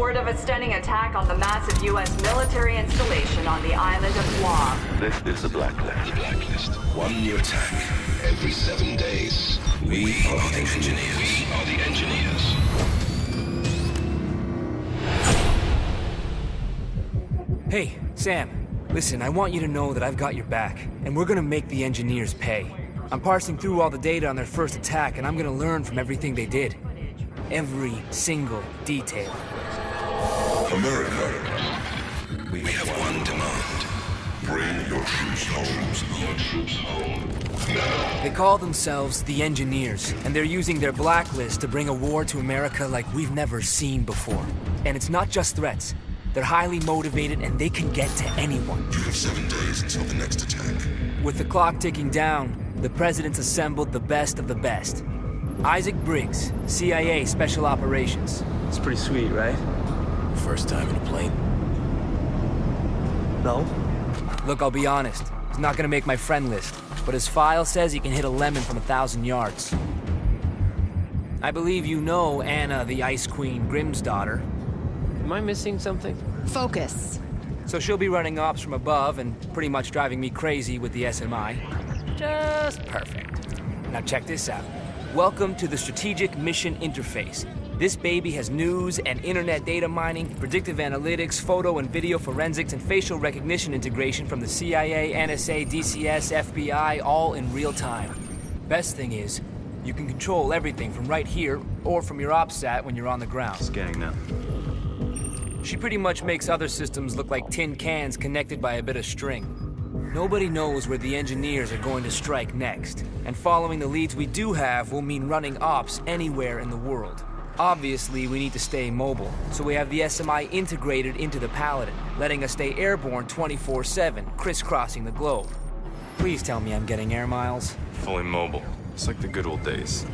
word of a stunning attack on the massive U.S. military installation on the island of Guam. This is the Blacklist. The Blacklist. One new attack every 7 days. We are the engineers. We are the engineers. Hey, Sam. Listen, I want you to know that I've got your back, and we're gonna make the engineers pay. I'm parsing through all the data on their first attack, and I'm gonna learn from everything they did. Every single detail. America, we have one demand. Bring your troops home. Your troops home. Now. They call themselves the Engineers, and they're using their Blacklist to bring a war to America like we've never seen before. And it's not just threats. They're highly motivated, and they can get to anyone. You have 7 days until the next attack. With the clock ticking down, the president's assembled the best of the best. Isaac Briggs, CIA Special Operations. It's pretty sweet, right? First time in a plane? No? Look, I'll be honest. He's not gonna make my friend list, but his file says he can hit a lemon from 1,000 yards. I believe you know Anna, the Ice Queen, Grimm's daughter. Am I missing something? Focus. So she'll be running ops from above and pretty much driving me crazy with the SMI. Just perfect. Now check this out. Welcome to the Strategic Mission Interface. This baby has news and internet data mining, predictive analytics, photo and video forensics, and facial recognition integration from the CIA, NSA, DCS, FBI, all in real time. Best thing is, you can control everything from right here or from your OpSat when you're on the ground. Scanning now. She pretty much makes other systems look like tin cans connected by a bit of string. Nobody knows where the engineers are going to strike next, and following the leads we do have will mean running ops anywhere in the world. Obviously, we need to stay mobile, so we have the SMI integrated into the Paladin, letting us stay airborne 24/7, crisscrossing the globe. Please tell me I'm getting air miles. Fully mobile. It's like the good old days.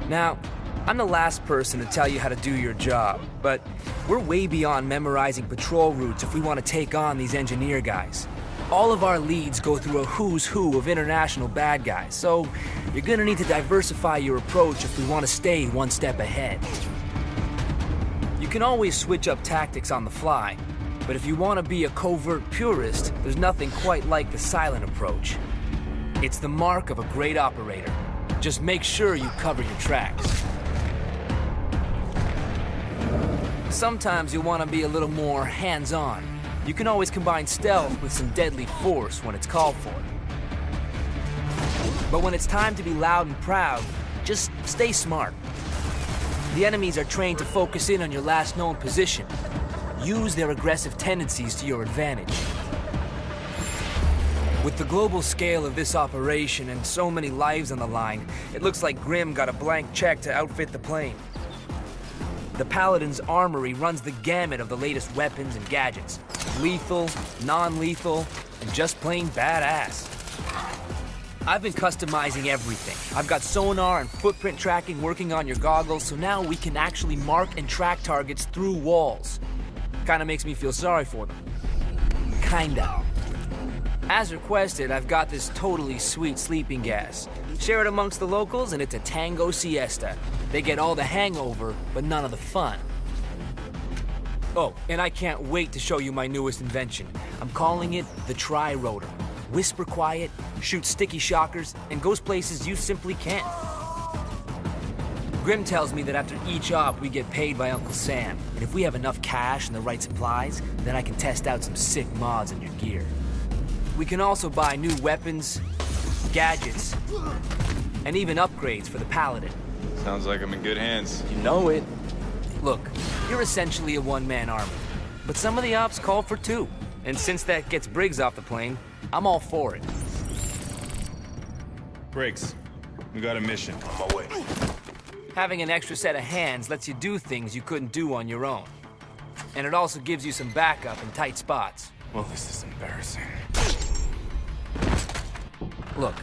Now, I'm the last person to tell you how to do your job, but we're way beyond memorizing patrol routes if we want to take on these engineer guys. All of our leads go through a who's who of international bad guys, so you're gonna need to diversify your approach if we want to stay one step ahead. You can always switch up tactics on the fly, but if you want to be a covert purist, there's nothing quite like the silent approach. It's the mark of a great operator. Just make sure you cover your tracks. Sometimes you'll want to be a little more hands-on. You can always combine stealth with some deadly force when it's called for. But when it's time to be loud and proud, just stay smart. The enemies are trained to focus in on your last known position. Use their aggressive tendencies to your advantage. With the global scale of this operation and so many lives on the line, it looks like Grimm got a blank check to outfit the plane. The Paladin's armory runs the gamut of the latest weapons and gadgets. Lethal, non-lethal, and just plain badass. I've been customizing everything. I've got sonar and footprint tracking working on your goggles, so now we can actually mark and track targets through walls. Kinda makes me feel sorry for them. Kinda. As requested, I've got this totally sweet sleeping gas. Share it amongst the locals and it's a tango siesta. They get all the hangover, but none of the fun. Oh, and I can't wait to show you my newest invention. I'm calling it the Tri-Rotor. Whisper quiet, shoot sticky shockers, and goes places you simply can't. Grimm tells me that after each op, we get paid by Uncle Sam. And if we have enough cash and the right supplies, then I can test out some sick mods in your gear. We can also buy new weapons, gadgets, and even upgrades for the Paladin. Sounds like I'm in good hands. You know it. Look, you're essentially a one-man army, but some of the ops call for two. And since that gets Briggs off the plane, I'm all for it. Briggs, we got a mission. On my way. Having an extra set of hands lets you do things you couldn't do on your own. And it also gives you some backup in tight spots. Well, this is embarrassing. Look,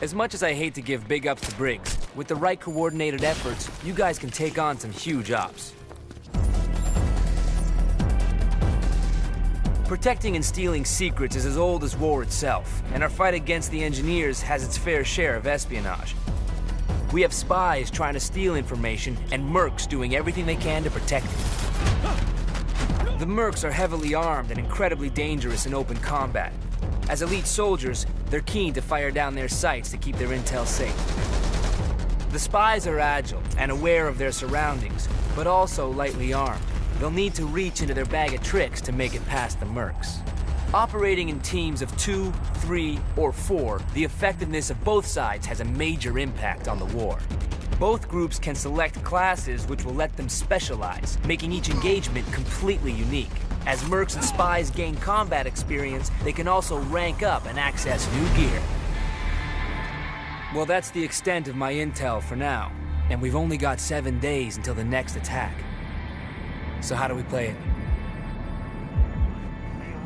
as much as I hate to give big ups to Briggs, with the right coordinated efforts, you guys can take on some huge ops. Protecting and stealing secrets is as old as war itself, and our fight against the engineers has its fair share of espionage. We have spies trying to steal information, and mercs doing everything they can to protect it. The mercs are heavily armed and incredibly dangerous in open combat. As elite soldiers, they're keen to fire down their sights to keep their intel safe. The spies are agile and aware of their surroundings, but also lightly armed. They'll need to reach into their bag of tricks to make it past the mercs. Operating in teams of 2, 3, or 4, the effectiveness of both sides has a major impact on the war. Both groups can select classes which will let them specialize, making each engagement completely unique. As mercs and spies gain combat experience, they can also rank up and access new gear. Well, that's the extent of my intel for now, and we've only got 7 days until the next attack. So how do we play it?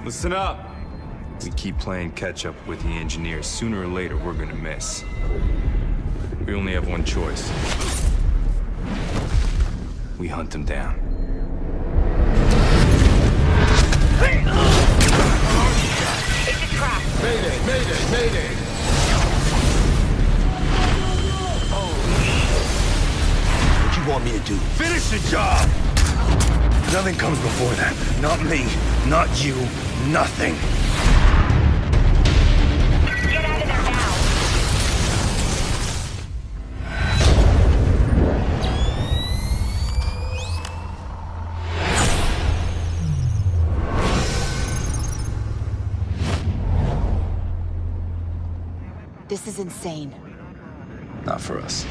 Listen up! We keep playing catch-up with the engineers. Sooner or later, we're gonna miss. We only have one choice. We hunt them down. It's a trap. Mayday, mayday, mayday! What you want me to do? Finish the job! Nothing comes before that. Not me, not you, nothing. Get out of there now. This is insane. Not for us.